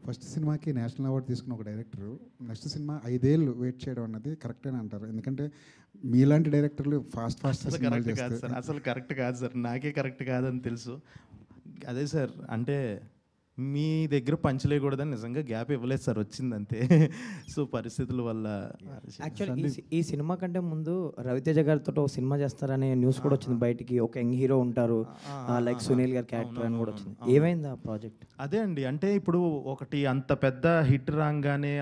First సినిమాకి national award తీసుకున్న ఒక డైరెక్టర్ నెక్స్ట్ సినిమా 5 ఏళ్ళు వెయిట్ చేయడం అన్నది కరెక్టే అంటారు? ఎందుకంటే మీలాంటి డైరెక్టర్లు ఫాస్ట్ సినిమాలు చేస్తారు. అసలు కరెక్ట్ కాదు సార్, నాకే కరెక్ట్ కాదని తెలుసు. అదే సార్, అంటే మీ దగ్గర పంచలేయకూడదని నిజంగా గ్యాప్ ఇవ్వలేదు సార్, వచ్చిందంతే. సో పరిస్థితుల వల్ల. యాక్చువల్లీ ఈ సినిమా కంటే ముందు రవితేజ గారితో ఒక సినిమా చేస్తారనే న్యూస్ కూడా వచ్చింది బయటికి. ఒక యంగ్ హీరో ఉంటారు లైక్ సునీల్ గారి క్యారెక్టర్ అని కూడా వచ్చింది. ఏమైంది ఆ ప్రాజెక్ట్? అదే అండి, అంటే ఇప్పుడు ఒకటి అంత పెద్ద హిట్ రాగానే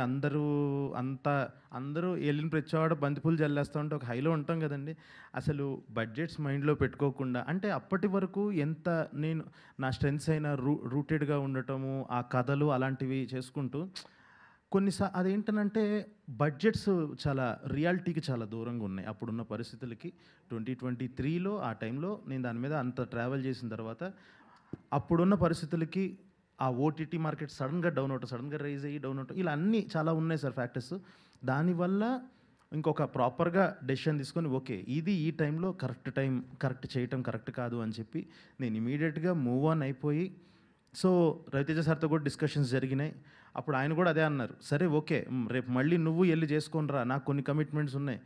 అందరూ వెళ్ళిన ప్రతివాడు బంతిపూలు జల్లేస్తూ ఉంటే ఒక హైలో ఉంటాం కదండి. అసలు బడ్జెట్స్ మైండ్లో పెట్టుకోకుండా, అంటే అప్పటి వరకు ఎంత నేను నా స్ట్రెంగ్స్ అయినా రూటెడ్గా ఉండటము, ఆ కథలు అలాంటివి చేసుకుంటూ అదేంటనంటే బడ్జెట్స్ చాలా రియాలిటీకి చాలా దూరంగా ఉన్నాయి అప్పుడున్న పరిస్థితులకి. 2023లో ఆ టైంలో నేను దాని మీద అంత ట్రావెల్ చేసిన తర్వాత అప్పుడున్న పరిస్థితులకి ఆ ఓటీటీ మార్కెట్ సడన్గా రైజ్ అయ్యి డౌన్ అవటం, ఇలా అన్నీ చాలా ఉన్నాయి సార్ ఫ్యాక్టర్స్. దానివల్ల ఇంకొక ప్రాపర్గా డెసిషన్ తీసుకొని ఓకే ఇది ఈ టైంలో కరెక్ట్ చేయటం కరెక్ట్ కాదు అని చెప్పి నేను ఇమీడియట్గా మూవ్ ఆన్ అయిపోయి, సో రవితేజ సార్తో కూడా డిస్కషన్స్ జరిగినాయి. అప్పుడు ఆయన కూడా అదే అన్నారు, సరే ఓకే రేపు మళ్ళీ నువ్వు వెళ్ళి చేసుకొనిరా, నాకు కొన్ని కమిట్మెంట్స్ ఉన్నాయి,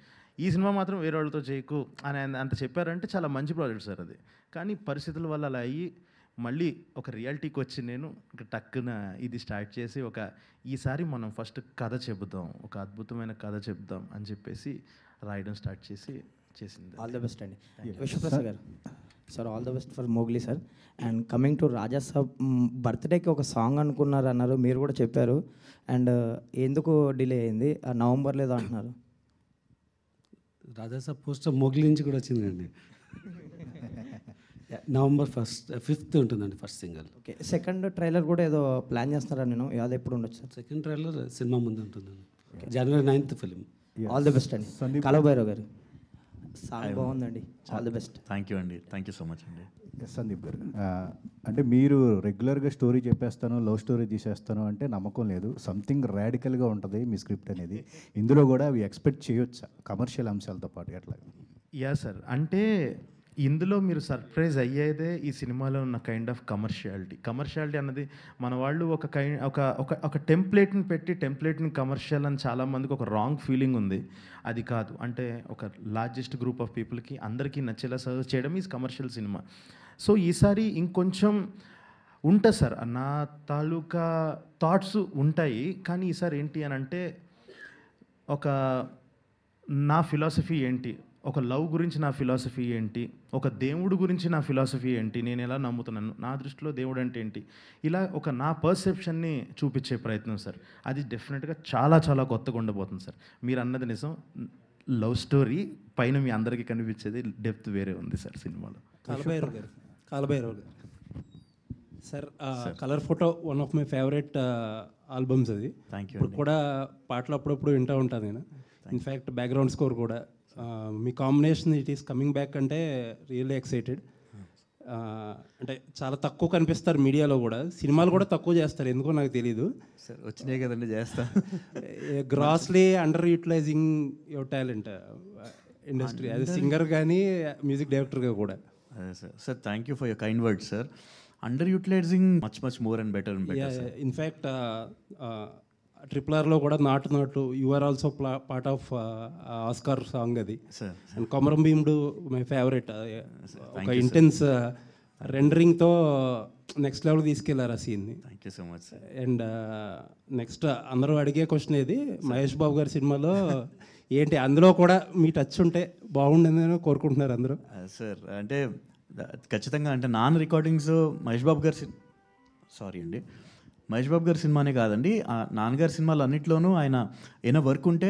ఈ సినిమా మాత్రం వేరే వాళ్ళతో చేయకు అని అంత చెప్పారంటే చాలా మంచి ప్రాజెక్ట్ సార్ అది. కానీ పరిస్థితుల వల్ల అలా అయ్యి మళ్ళీ ఒక రియాలిటీకి వచ్చి నేను టక్కున ఇది స్టార్ట్ చేసి ఈసారి మనం ఫస్ట్ కథ చెబుదాం, ఒక అద్భుతమైన కథ చెబుదాం అని చెప్పేసి రాయడం స్టార్ట్ చేసింది. ఆల్ ద బెస్ట్ అండి. విశ్వప్రసాద్ గారు sir, all the best for Mowgli sir. And coming to Raja Saab, బర్త్డేకి ఒక సాంగ్ అనుకున్నారు అన్నారు, మీరు కూడా చెప్పారు. అండ్ ఎందుకు డిలే అయింది? నవంబర్ లేదో అంటున్నారు. రాజా సాబ్ పోస్టర్ మోగ్లీ నుంచి కూడా వచ్చిందండి. November 5th ఉంటుందండి first single. Okay, second trailer కూడా ఏదో ప్లాన్ చేస్తున్నారా? నేను అది ఎప్పుడు ఉండొచ్చు సార్? సెకండ్ ట్రైలర్ సినిమా ముందు ఉంటుందండి, January 9th film. All the best అండి. కలవభైరవ్ గారు సాంగ్ బాగుందండి, all the best. Thank you అండి, థ్యాంక్ యూ సో మచ్ అండి. సందీప్ గారు, అంటే మీరు రెగ్యులర్గా స్టోరీ చెప్పేస్తాను, లవ్ స్టోరీ తీసేస్తాను అంటే నమ్మకం లేదు. సంథింగ్ రాడికల్గా ఉంటుంది మీ స్క్రిప్ట్ అనేది. ఇందులో కూడా అవి ఎక్స్పెక్ట్ చేయొచ్చా కమర్షియల్ అంశాలతో పాటు? ఎట్లా? యా సార్, అంటే ఇందులో మీరు సర్ప్రైజ్ అయ్యేదే ఈ సినిమాలో ఉన్న కైండ్ ఆఫ్ కమర్షియాలిటీ అన్నది మన వాళ్ళు ఒక టెంప్లెట్ని పెట్టి టెంప్లెట్ని కమర్షియల్ అని చాలామందికి ఒక రాంగ్ ఫీలింగ్ ఉంది. అది కాదు, అంటే ఒక లార్జెస్ట్ గ్రూప్ ఆఫ్ పీపుల్కి అందరికీ నచ్చేలా సర్వ్ చేయడం ఈజ్ కమర్షియల్ సినిమా. సో ఈసారి ఇంకొంచెం ఉంటుంది సార్, నా తాలూకా థాట్స్ ఉంటాయి. కానీ ఈసారి ఏంటి అని అంటే నా ఫిలాసఫీ ఏంటి, ఒక లవ్ గురించి నా ఫిలాసఫీ ఏంటి, ఒక దేవుడు గురించి నా ఫిలాసఫీ ఏంటి, నేను ఎలా నమ్ముతున్నాను, నా దృష్టిలో దేవుడు అంటే ఏంటి, ఇలా నా పర్సెప్షన్ని చూపించే ప్రయత్నం సార్. అది డెఫినెట్గా చాలా చాలా కొత్తగా ఉండబోతుంది సార్. మీరు అన్నది నిజం, లవ్ స్టోరీ పైన మీ అందరికీ కనిపించేది డెప్త్ వేరే ఉంది సార్ సినిమాలో. కాలభైరవ్ గారు sir, colour photo one of my favourite albums అది. Thank you. ఇప్పుడు కూడా పాటలు అప్పుడప్పుడు వింటూ ఉంటాను నేను. ఇన్ఫ్యాక్ట్ బ్యాక్గ్రౌండ్ స్కోర్ కూడా మీ combination it is coming back అంటే రియల్లీ ఎక్సైటెడ్. అంటే చాలా తక్కువ కనిపిస్తారు మీడియాలో కూడా, సినిమాలు కూడా తక్కువ చేస్తారు, ఎందుకో నాకు తెలీదు సార్. వచ్చినాయి కదండి, చేస్తా. Grossly under utilising your talent industry, అది సింగర్ కానీ మ్యూజిక్ డైరెక్టర్గా కూడా. అదే sir. Sir thank you for your kind words sir. Under utilising much more and better. In fact RRRలో కూడా Naatu you are also part of Oscar song అది. And Komaram Bheemudu my favourite, ఒక intense రెండరింగ్తో నెక్స్ట్ లెవెల్ తీసుకెళ్లారు ఆ సీన్ని. Thank you so much sir. And next అందరూ అడిగే క్వశ్చన్ ఏది, మహేష్ బాబు గారి సినిమాలో ఏంటి, అందులో కూడా మీ టచ్ ఉంటే బాగుండేదని కోరుకుంటున్నారు అందరూ. సార్ అంటే ఖచ్చితంగా, అంటే నాన్ రికార్డింగ్స్ మహేష్ బాబు గారి సినిమానే కాదండి, నాన్నగారి సినిమాలు అన్నింటిలోనూ ఆయన ఏమైనా వర్క్ ఉంటే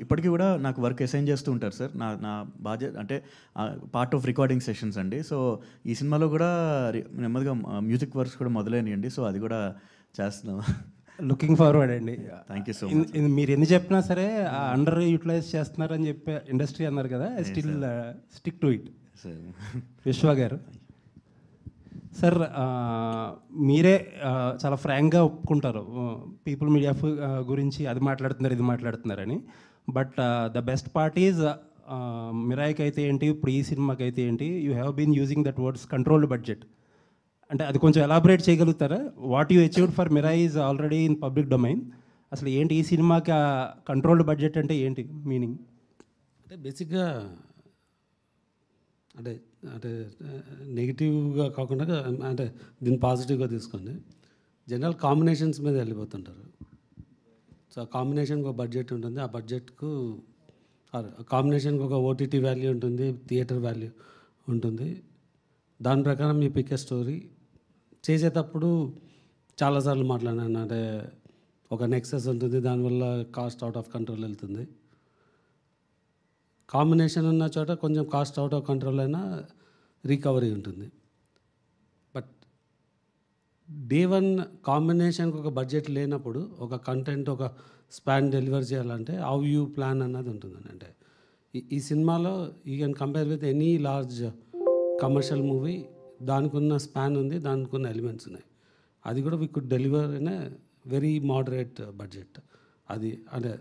ఇప్పటికీ కూడా నాకు వర్క్ అసైన్ చేస్తూ ఉంటారు సార్. నా బాధ్యత అంటే పార్ట్ ఆఫ్ రికార్డింగ్ సెషన్స్ అండి. సో ఈ సినిమాలో కూడా నెమ్మదిగా మ్యూజిక్ వర్క్స్ కూడా మొదలైనాయండి. సో అది కూడా చేస్తున్నాం. లుకింగ్ ఫార్వర్డ్ అండి. Thank you so much. మీరు ఎన్ని చెప్పినా సరే అండర్ యూటిలైజ్ చేస్తున్నారని చెప్పే ఇండస్ట్రీ అన్నారు కదా, స్టిల్ స్టిక్ టు ఇట్. విశ్వ గారు సార్, మీరే చాలా ఫ్రాంక్గా ఒప్పుకుంటారు పీపుల్ మీడియా గురించి అది మాట్లాడుతున్నారు ఇది మాట్లాడుతున్నారని. But the best part is మిరాయికి అయితే ఏంటి, ఇప్పుడు ఈ సినిమాకి అయితే ఏంటి, you have been using that words controlled budget. అంటే అది కొంచెం ఎలాబరేట్ చేయగలుగుతారా? What you achieved for Mirai is already in public domain. అసలు ఏంటి ఈ సినిమాకి కంట్రోల్డ్ బడ్జెట్ అంటే ఏంటి మీనింగ్? అంటే బేసిక్గా అంటే అంటే నెగిటివ్గా కాకుండా అంటే దీన్ని పాజిటివ్గా తీసుకోండి. జనరల్ కాంబినేషన్స్ మీద వెళ్ళిపోతుంటారు. సో ఆ కాంబినేషన్కి ఒక బడ్జెట్ ఉంటుంది. ఆ బడ్జెట్కు కాంబినేషన్కి ఒక ఓటీటీ వాల్యూ ఉంటుంది, థియేటర్ వాల్యూ ఉంటుంది. దాని ప్రకారం మీ పిక్ స్టోరీ చేసేటప్పుడు చాలాసార్లు మాట్లాడాను. అంటే ఒక నెక్సెస్ ఉంటుంది, దానివల్ల కాస్ట్ అవుట్ ఆఫ్ కంట్రోల్ వెళ్తుంది. కాంబినేషన్ ఉన్న చోట కొంచెం కాస్ట్ అవుట్ ఆఫ్ కంట్రోల్ అయినా రికవరీ ఉంటుంది. బట్ డే వన్ కాంబినేషన్కి ఒక బడ్జెట్ లేనప్పుడు ఒక కంటెంట్ ఒక స్పాన్ డెలివర్ చేయాలంటే హౌ యూ ప్లాన్ అన్నది ఉంటుందండి. అంటే ఈ సినిమాలో you can compare with any large commercial movie. దానికి ఉన్న స్పాన్ ఉంది, దానికి ఉన్న ఎలిమెంట్స్ ఉన్నాయి. అది కూడా we could deliver in a very moderate budget. అది అంటే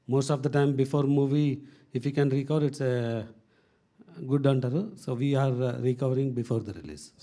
most of the time before movie if you can recover it's good అంటారు. So we are recovering before the release.